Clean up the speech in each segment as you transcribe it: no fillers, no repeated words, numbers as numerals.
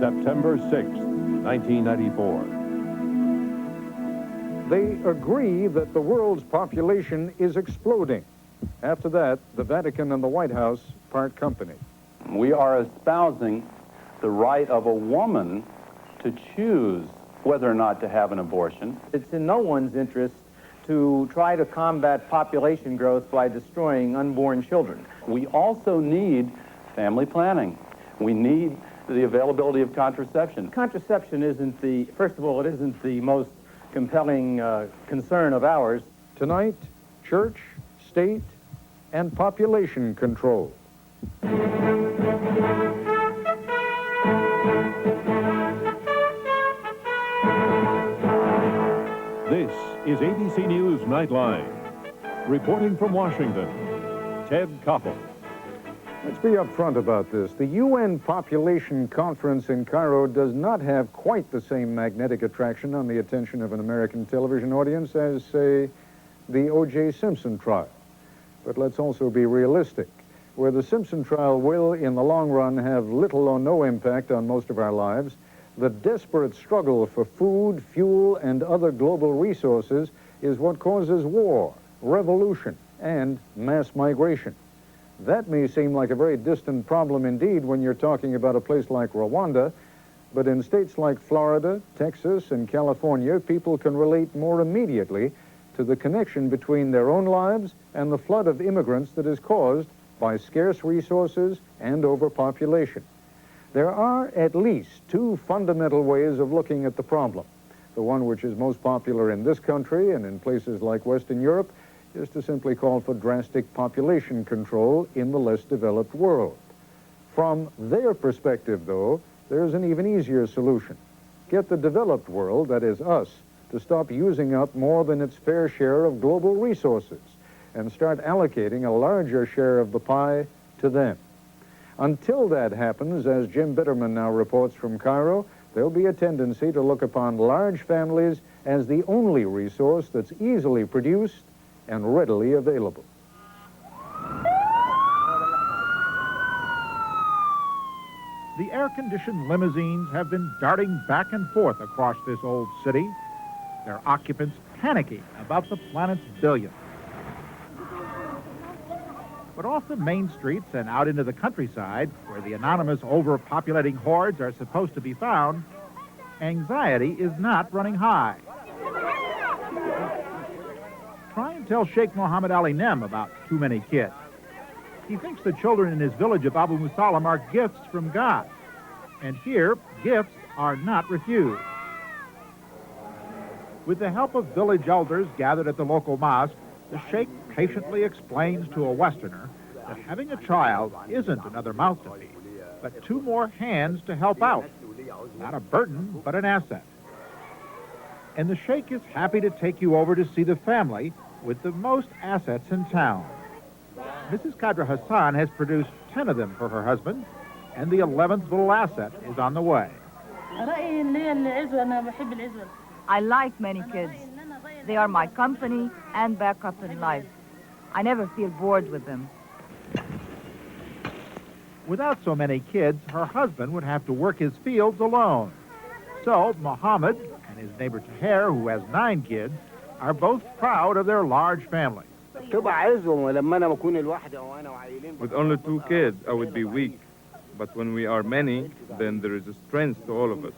September 6, 1994. They agree that the world's population is exploding. After that, the Vatican and the White House part company. We are espousing the right of a woman to choose whether or not to have an abortion. It's in no one's interest to try to combat population growth by destroying unborn children. We also need family planning. We need the availability of contraception. Contraception isn't the, first of all, it isn't the most compelling concern of ours. Tonight, church, state, and population control. This is ABC News Nightline. Reporting from Washington, Ted Koppel. Let's be upfront about this. The UN Population Conference in Cairo does not have quite the same magnetic attraction on the attention of an American television audience as, say, the O.J. Simpson trial. But let's also be realistic. Where the Simpson trial will, in the long run, have little or no impact on most of our lives, the desperate struggle for food, fuel, and other global resources is what causes war, revolution, and mass migration. That may seem like a very distant problem indeed when you're talking about a place like Rwanda, but in states like Florida, Texas, and California, people can relate more immediately to the connection between their own lives and the flood of immigrants that is caused by scarce resources and overpopulation. There are at least two fundamental ways of looking at the problem. The one which is most popular in this country and in places like Western Europe is to simply call for drastic population control in the less developed world. From their perspective, though, there's an even easier solution. Get the developed world, that is us, to stop using up more than its fair share of global resources and start allocating a larger share of the pie to them. Until that happens, as Jim Bitterman now reports from Cairo, there'll be a tendency to look upon large families as the only resource that's easily produced and readily available. The air-conditioned limousines have been darting back and forth across this old city, their occupants panicking about the planet's billions. But off the main streets and out into the countryside, where the anonymous overpopulating hordes are supposed to be found, anxiety is not running high. Try and tell Sheikh Mohammed Ali Nem about too many kids. He thinks the children in his village of Abu Musalam are gifts from God. And here, gifts are not refused. With the help of village elders gathered at the local mosque, the Sheikh patiently explains to a Westerner that having a child isn't another mouth to feed, but two more hands to help out. Not a burden, but an asset. And the Sheikh is happy to take you over to see the family with the most assets in town. Mrs. Qadra Hassan has produced 10 of them for her husband, and the 11th little asset is on the way. I like many kids. They are my company and backup in life. I never feel bored with them. Without so many kids, her husband would have to work his fields alone. So Mohammed and his neighbor Taher, who has 9 kids, are both proud of their large family. With only 2 kids, I would be weak. But when we are many, then there is a strength to all of us.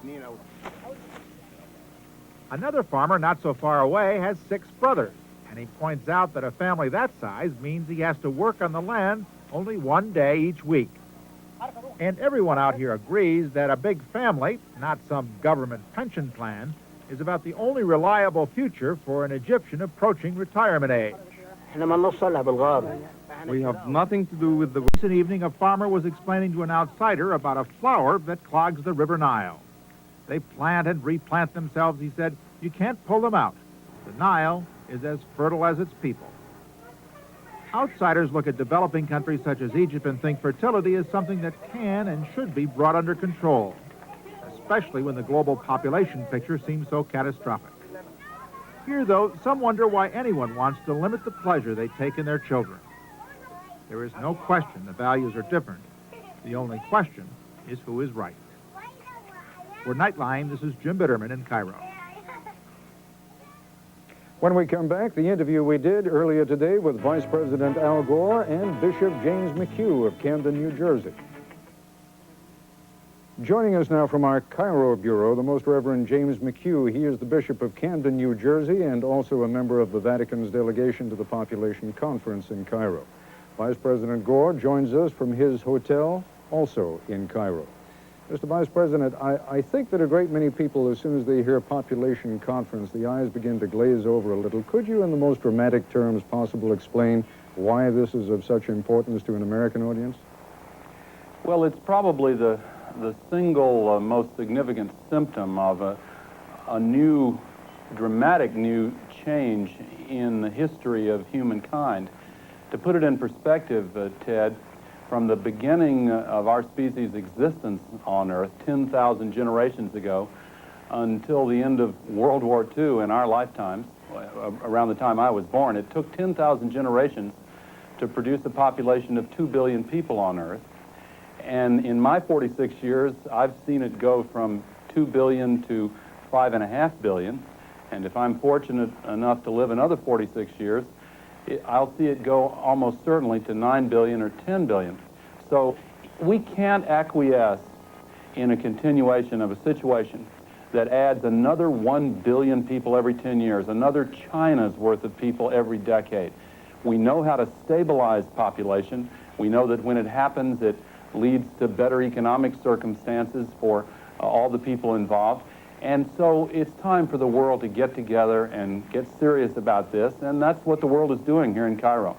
Another farmer not so far away has 6 brothers, and he points out that a family that size means he has to work on the land only 1 day each week. And everyone out here agrees that a big family, not some government pension plan, is about the only reliable future for an Egyptian approaching retirement age. We have nothing to do with the... Recent evening, a farmer was explaining to an outsider about a flower that clogs the River Nile. They plant and replant themselves, he said. You can't pull them out. The Nile is as fertile as its people. Outsiders look at developing countries such as Egypt and think fertility is something that can and should be brought under control, especially when the global population picture seems so catastrophic. Here, though, some wonder why anyone wants to limit the pleasure they take in their children. There is no question the values are different. The only question is who is right. For Nightline, this is Jim Bitterman in Cairo. When we come back, the interview we did earlier today with Vice President Al Gore and Bishop James McHugh of Camden, New Jersey. Joining us now from our Cairo Bureau, the Most Reverend James McHugh. He is the Bishop of Camden, New Jersey, and also a member of the Vatican's delegation to the Population Conference in Cairo. Vice President Gore joins us from his hotel, also in Cairo. Mr. Vice President, I think that a great many people, as soon as they hear population conference, the eyes begin to glaze over a little. Could you, in the most dramatic terms possible, explain why this is of such importance to an American audience? Well, it's probably the single most significant symptom of a new, dramatic new change in the history of humankind. To put it in perspective, Ted, from the beginning of our species' existence on Earth 10,000 generations ago until the end of World War II in our lifetimes, around the time I was born, it took 10,000 generations to produce a population of 2 billion people on Earth. And in my 46 years, I've seen it go from 2 billion to 5.5 billion. And if I'm fortunate enough to live another 46 years, I'll see it go almost certainly to 9 billion or 10 billion. So we can't acquiesce in a continuation of a situation that adds another 1 billion people every 10 years, another China's worth of people every decade. We know how to stabilize population. We know that when it happens, it leads to better economic circumstances for all the people involved. And so it's time for the world to get together and get serious about this, and that's what the world is doing here in Cairo.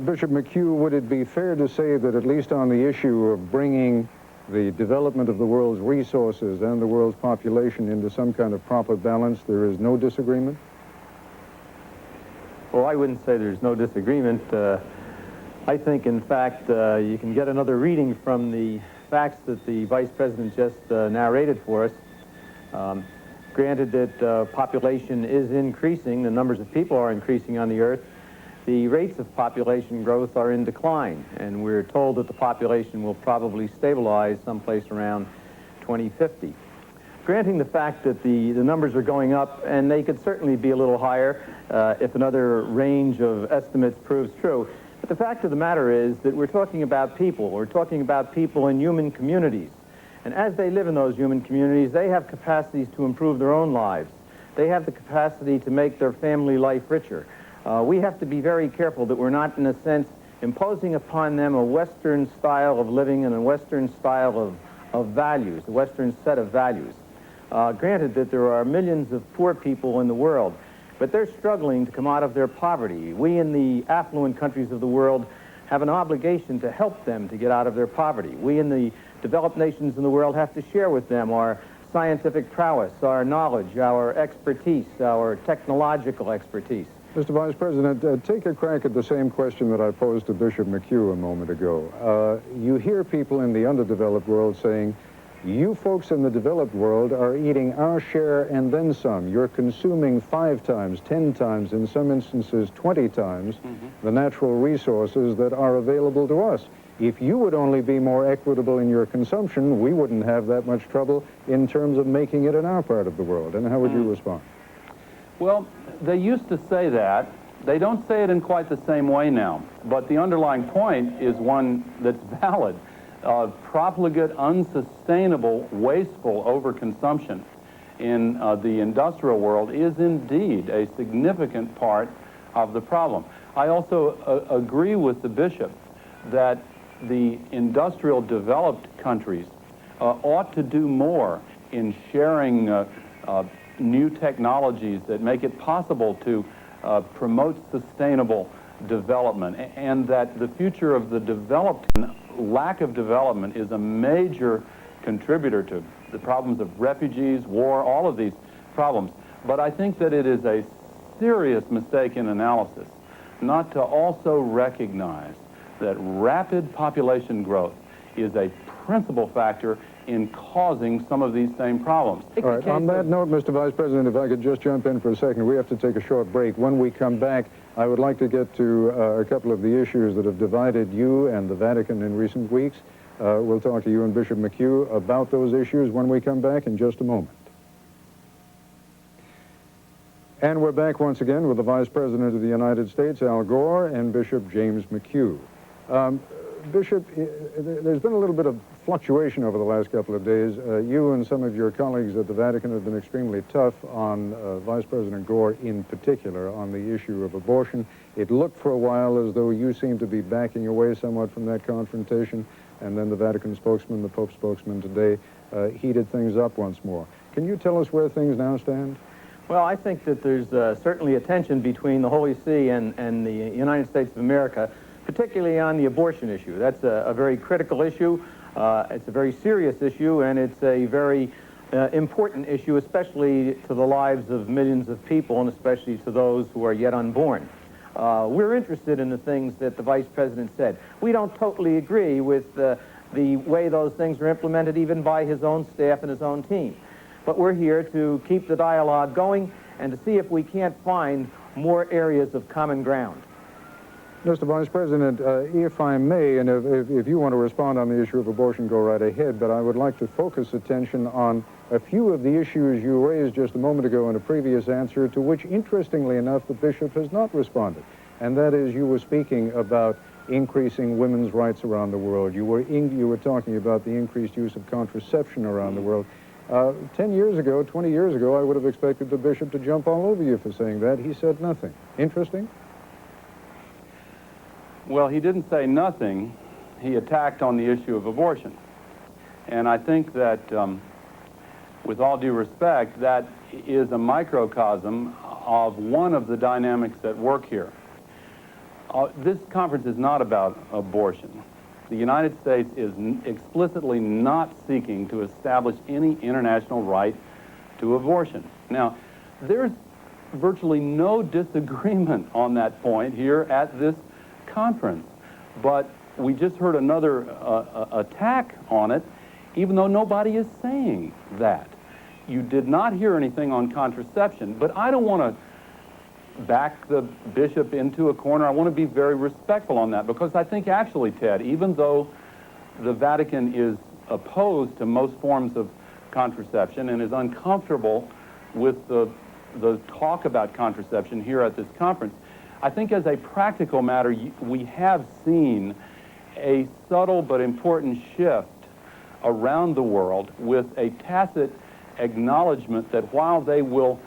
Bishop McHugh, would it be fair to say that at least on the issue of bringing the development of the world's resources and the world's population into some kind of proper balance, there is no disagreement? Well, I wouldn't say there's no disagreement. I think, in fact, you can get another reading from the facts that the Vice President just narrated for us. Granted that population is increasing, the numbers of people are increasing on the Earth, the rates of population growth are in decline, and we're told that the population will probably stabilize someplace around 2050. Granting the fact that the numbers are going up, and they could certainly be a little higher if another range of estimates proves true, but the fact of the matter is that we're talking about people. We're talking about people in human communities. And as they live in those human communities, they have capacities to improve their own lives. They have the capacity to make their family life richer. We have to be very careful that we're not, in a sense, imposing upon them a Western style of living and a Western style of values, a Western set of values. Granted that there are millions of poor people in the world, but they're struggling to come out of their poverty. We in the affluent countries of the world have an obligation to help them to get out of their poverty. We in the developed nations in the world have to share with them our scientific prowess, our knowledge, our expertise, our technological expertise. Mr. Vice President, take a crack at the same question that I posed to Bishop McHugh a moment ago. You hear people in the underdeveloped world saying, you folks in the developed world are eating our share and then some. You're consuming 5 times, 10 times, in some instances 20 times the natural resources that are available to us. If you would only be more equitable in your consumption, we wouldn't have that much trouble in terms of making it in our part of the world. And how would you respond? Well, they used to say that. They don't say it in quite the same way now. But the underlying point is one that's valid. Profligate, unsustainable, wasteful overconsumption in the industrial world is indeed a significant part of the problem. I also agree with the bishop that the industrial developed countries ought to do more in sharing new technologies that make it possible to promote sustainable development, and that the future of the developed lack of development is a major contributor to the problems of refugees, war, all of these problems. But I think that it is a serious mistake in analysis not to also recognize that rapid population growth is a principal factor in causing some of these same problems. All right, on that note, Mr. Vice President, if I could just jump in for a second. We have to take a short break. When we come back, I would like to get to a couple of the issues that have divided you and the Vatican in recent weeks. We'll talk to you and Bishop McHugh about those issues when we come back in just a moment. And we're back once again with the Vice President of the United States, Al Gore, and Bishop James McHugh. Bishop, there's been a little bit of fluctuation over the last couple of days. You and some of your colleagues at the Vatican have been extremely tough on Vice President Gore in particular on the issue of abortion. It looked for a while as though you seemed to be backing away somewhat from that confrontation, and then the Vatican spokesman, the Pope's spokesman today, heated things up once more. Can you tell us where things now stand? Well, I think that there's certainly a tension between the Holy See and the United States of America, particularly on the abortion issue. That's a very critical issue. It's a very serious issue, and it's a very important issue, especially to the lives of millions of people, and especially to those who are yet unborn. We're interested in the things that the Vice President said. We don't totally agree with the way those things are implemented, even by his own staff and his own team. But we're here to keep the dialogue going and to see if we can't find more areas of common ground. Mr. Vice President, if I may, and if you want to respond on the issue of abortion, go right ahead, but I would like to focus attention on a few of the issues you raised just a moment ago in a previous answer, to which, interestingly enough, the Bishop has not responded. And that is, you were speaking about increasing women's rights around the world. You were talking about the increased use of contraception around the world. 10 years ago, 20 years ago, I would have expected the Bishop to jump all over you for saying that. He said nothing. Interesting? Well, he didn't say nothing. He attacked on the issue of abortion. And I think that, with all due respect, that is a microcosm of one of the dynamics at work here. This conference is not about abortion. The United States is explicitly not seeking to establish any international right to abortion. Now, there's virtually no disagreement on that point here at this conference, but we just heard another attack on it, even though nobody is saying that. You did not hear anything on contraception, but I don't want to back the bishop into a corner. I want to be very respectful on that, because I think actually, Ted, even though the Vatican is opposed to most forms of contraception and is uncomfortable with the talk about contraception here at this conference, I think as a practical matter, we have seen a subtle but important shift around the world with a tacit acknowledgement that while they will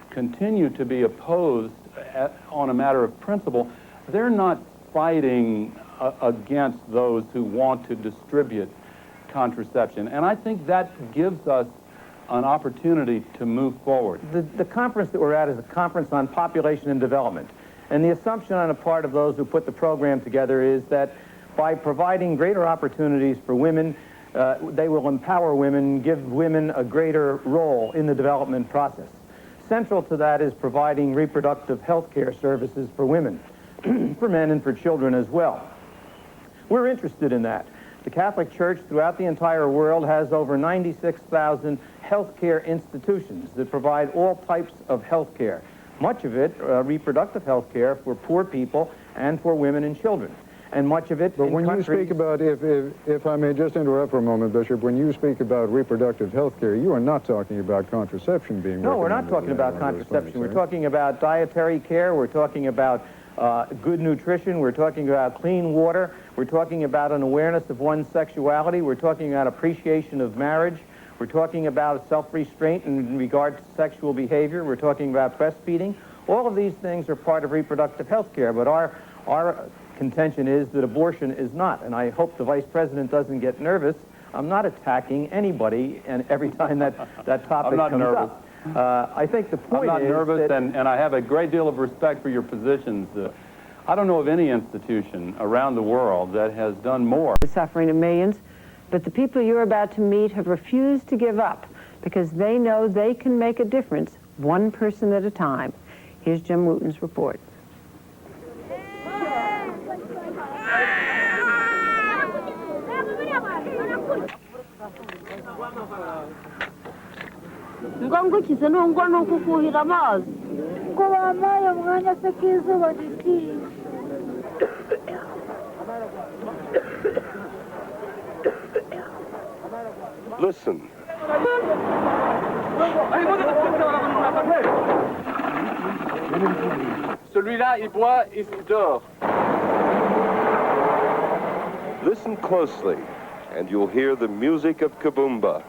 continue to be opposed on a matter of principle, they're not fighting against those who want to distribute contraception. And I think that gives us an opportunity to move forward. The conference that we're at is a conference on population and development. And the assumption on the part of those who put the program together is that by providing greater opportunities for women, they will empower women, give women a greater role in the development process. Central to that is providing reproductive health care services for women, for men and for children as well. We're interested in that. The Catholic Church throughout the entire world has over 96,000 health care institutions that provide all types of health care. Much of it, reproductive health care for poor people and for women and children. And much of it But when you speak about, if I may just interrupt for a moment, Bishop, when you speak about reproductive health care, you are not talking about contraception being No, we're not talking about contraception. We're talking about dietary care. We're talking about good nutrition. We're talking about clean water. We're talking about an awareness of one's sexuality. We're talking about appreciation of marriage. We're talking about self-restraint in regard to sexual behavior. We're talking about breastfeeding. All of these things are part of reproductive health care, but our contention is that abortion is not, and I hope the Vice President doesn't get nervous. I'm not attacking anybody, and every time that topic comes up. I think the point is I'm not nervous, and I have a great deal of respect for your positions. I don't know of any institution around the world that has done more. The suffering of millions, but the people you're about to meet have refused to give up because they know they can make a difference one person at a time. Here's Jim Wooten's report. Ngukize nongwa ukufuhira amazi ngo bamaye umwanya se k'izuba ritiye Listen. Celui-là, il boit, il dort. Listen closely, and you'll hear the music of Kabumba.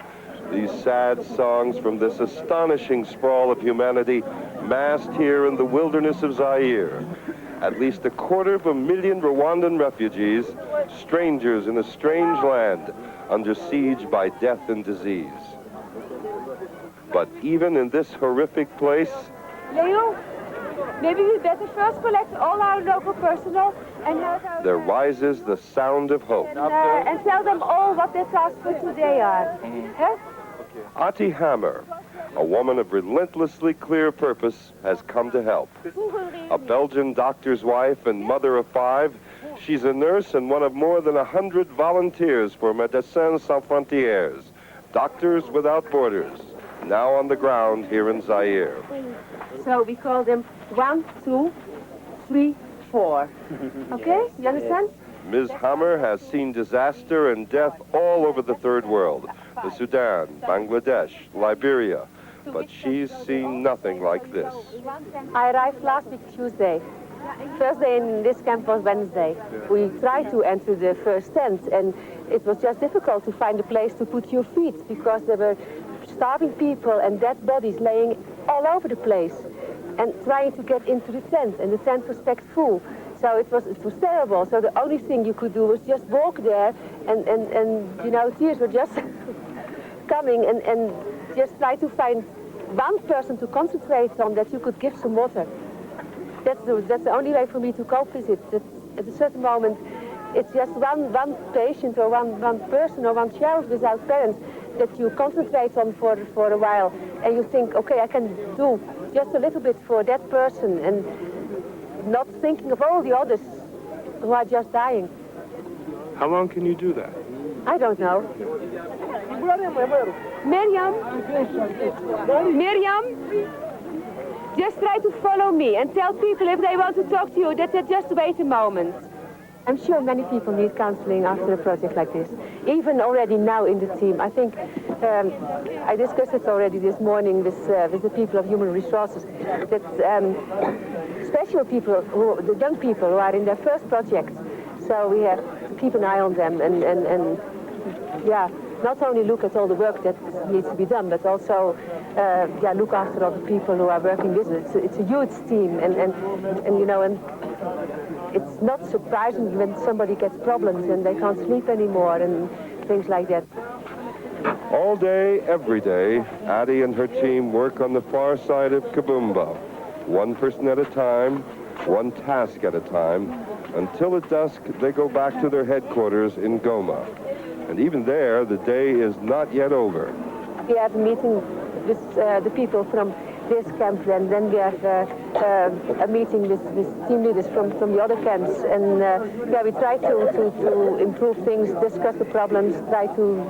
These sad songs from this astonishing sprawl of humanity massed here in the wilderness of Zaire. At least 250,000 Rwandan refugees, strangers in a strange land, under siege by death and disease. But even in this horrific place, Leo, maybe we better first collect all our local personnel and have our... there rises the sound of hope. and tell them all what their tasks for today are. Huh? Ati Hammer, a woman of relentlessly clear purpose, has come to help. A Belgian doctor's wife and mother of 5, she's a nurse and one of more than 100 volunteers for Médecins Sans Frontières, Doctors Without Borders, now on the ground here in Zaire. So we call them 1, 2, 3, 4. Okay? You understand? Ms. Hammer has seen disaster and death all over the Third World, the Sudan, Bangladesh, Liberia, but she's seen nothing like this. I arrived last week Tuesday. First day in this camp was Wednesday. We tried to enter the first tent, and it was just difficult to find a place to put your feet because there were starving people and dead bodies laying all over the place, and trying to get into the tent, and the tent was packed full. So it was terrible. So the only thing you could do was just walk there, and you know, tears were just coming, and just try to find one person to concentrate on that you could give some water. That's the only way for me to cope with it. That at a certain moment, it's just one patient or one person or one child without parents that you concentrate on for a while, and you think, okay, I can do just a little bit for that person, and not thinking of all the others who are just dying. How long can you do that? I don't know. Miriam, just try to follow me and tell people if they want to talk to you that they just wait a moment. I'm sure many people need counseling after a project like this, even already now in the team. I think I discussed it already this morning with the people of human resources, that special people, the young people who are in their first project, so we have to keep an eye on them and yeah, not only look at all the work that needs to be done, but also yeah, look after all the people who are working with it. It's a huge team, and you know, and it's not surprising when somebody gets problems and they can't sleep anymore and things like that. All day, every day, Addie and her team work on the far side of Kabumba, one person at a time, one task at a time, until at dusk they go back to their headquarters in Goma. And even there, the day is not yet over. We have a meeting with the people from this camp, and then we have a meeting with team leaders from the other camps, and yeah, we try to improve things, discuss the problems, try to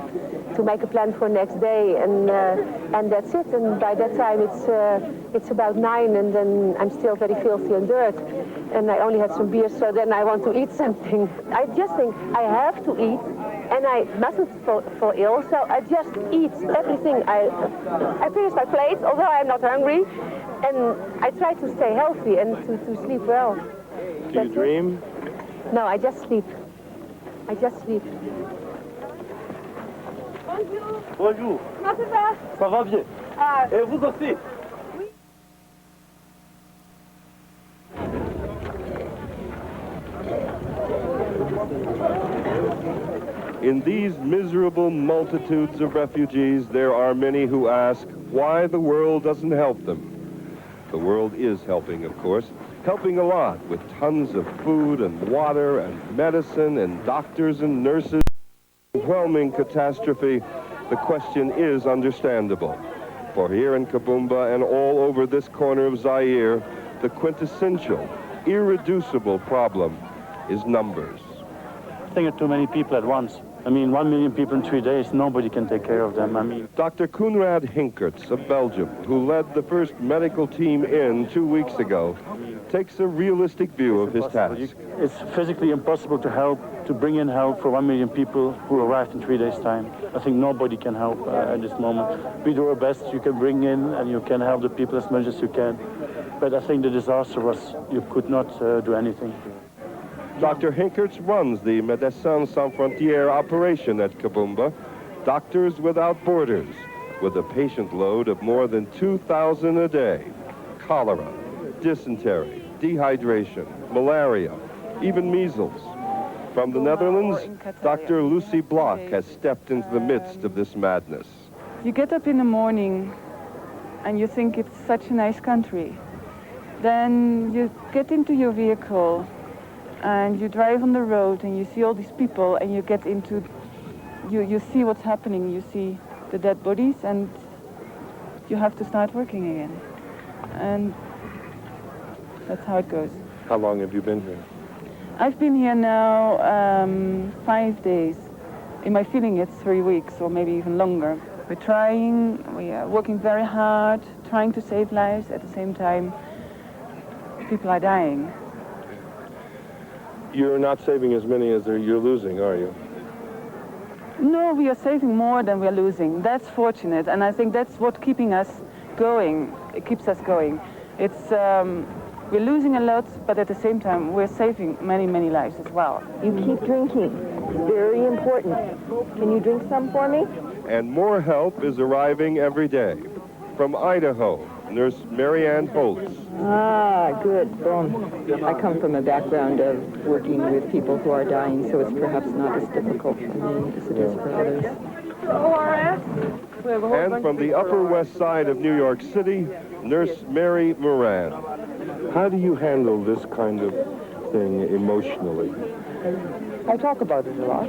make a plan for next day, and that's it. And by that time it's about 9, and then I'm still very filthy and dirt, and I only had some beer, so then I want to eat something. I just think I have to eat, and I mustn't fall ill, so I just eat everything. I finish my plate, although I'm not hungry, and I try to stay healthy and to sleep well. Do you dream? No, I just sleep. I just sleep. Bonjour. Bonjour. Comment ça va? Ça va bien. Ah. Et vous aussi? In these miserable multitudes of refugees, there are many who ask why the world doesn't help them. The world is helping, of course, helping a lot with tons of food and water and medicine and doctors and nurses. Overwhelming catastrophe, the question is understandable. For here in Kabumba and all over this corner of Zaire, the quintessential, irreducible problem is numbers. think of too many people at once. I mean, 1 million people in 3 days, nobody can take care of them. I mean, Dr. Koenraad Hinkerts of Belgium, who led the first medical team in 2 weeks ago, takes a realistic view of his task. it's physically impossible to bring in help for 1 million people who arrived in 3 days' time. I think nobody can help at this moment. We do our best. You can bring in and you can help the people as much as you can. But I think the disaster was you could not do anything. Dr. Hinkerts runs the Médecins Sans Frontières operation at Kibumba, Doctors Without Borders, with a patient load of more than 2,000 a day. Cholera, dysentery, dehydration, malaria, even measles. From the Netherlands, Dr. Lucy Block has stepped into the midst of this madness. You get up in the morning and you think it's such a nice country. Then you get into your vehicle and you drive on the road and you see all these people and you get into, you see what's happening, you see the dead bodies and you have to start working again. And that's how it goes. How long have you been here? I've been here now 5 days. In my feeling it's 3 weeks or maybe even longer. We are working very hard, trying to save lives. At the same time, people are dying. You're not saving as many as you're losing, are you? No, we are saving more than we are losing. That's fortunate, and I think that's what keeping us going. It keeps us going. It's we're losing a lot, but at the same time, we're saving many, many lives as well. You keep drinking. Very important. Can you drink some for me? And more help is arriving every day. From Idaho, Nurse Marianne Holtz. Ah, good. Well, I come from a background of working with people who are dying, so it's perhaps not as difficult for me as it is for others. And from the Upper West Side of New York City, Nurse Mary Moran. How do you handle this kind of thing emotionally? I talk about it a lot.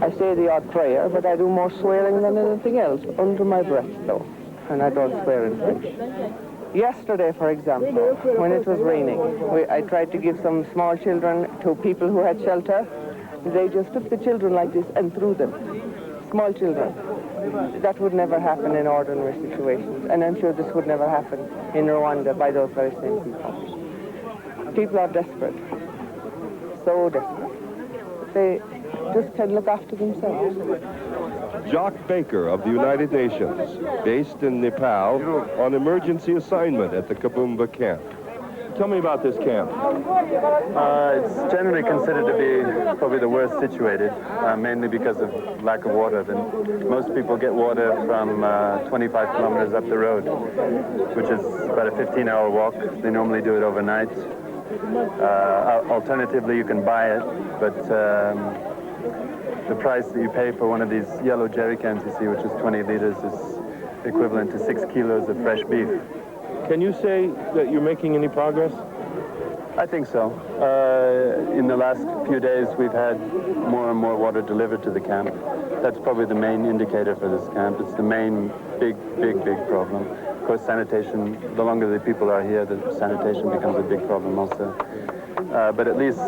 I say the odd prayer, but I do more swearing than anything else, under my breath, though. And I don't swear in French. Yesterday, for example, when it was raining, I tried to give some small children to people who had shelter. They just took the children like this and threw them. Small children. That would never happen in ordinary situations. And I'm sure this would never happen in Rwanda by those very same people. People are desperate. So desperate. They just can't look after themselves. Jock Baker of the United Nations, based in Nepal on emergency assignment at the Kibumba camp. Tell me about this camp. It's generally considered to be probably the worst situated, mainly because of lack of water. Most people get water from 25 kilometers up the road, which is about a 15-hour walk. They normally do it overnight. Alternatively, you can buy it, but the price that you pay for one of these yellow jerry cans you see, which is 20 liters, is equivalent to 6 kilos of fresh beef. Can you say that you're making any progress? I think so. In the last few days, we've had more and more water delivered to the camp. That's probably the main indicator for this camp. It's the main big problem. Of course, sanitation, the longer the people are here, the sanitation becomes a big problem also. But at least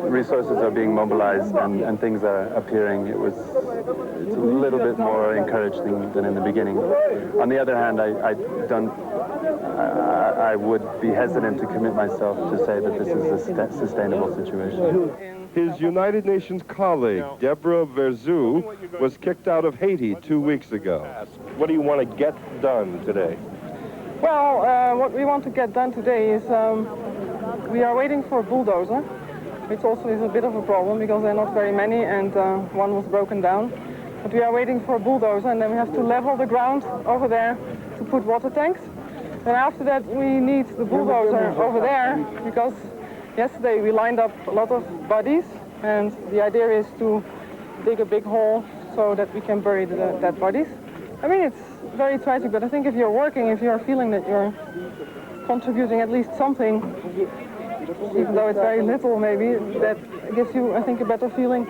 resources are being mobilized and things are appearing. It's a little bit more encouraging than in the beginning. On the other hand, I would be hesitant to commit myself to say that this is a sustainable situation. His United Nations colleague, Deborah Verzou, was kicked out of Haiti 2 weeks ago. What do you want to get done today? Well, what we want to get done today is we are waiting for a bulldozer, which also is a bit of a problem because there are not very many and one was broken down. But we are waiting for a bulldozer and then we have to level the ground over there to put water tanks. And after that we need the bulldozer over there because yesterday we lined up a lot of bodies and the idea is to dig a big hole so that we can bury the dead bodies. I mean, it's very tragic, but I think if you're working, if you're feeling that you're contributing at least something, even though it's very little maybe, that gives you, I think, a better feeling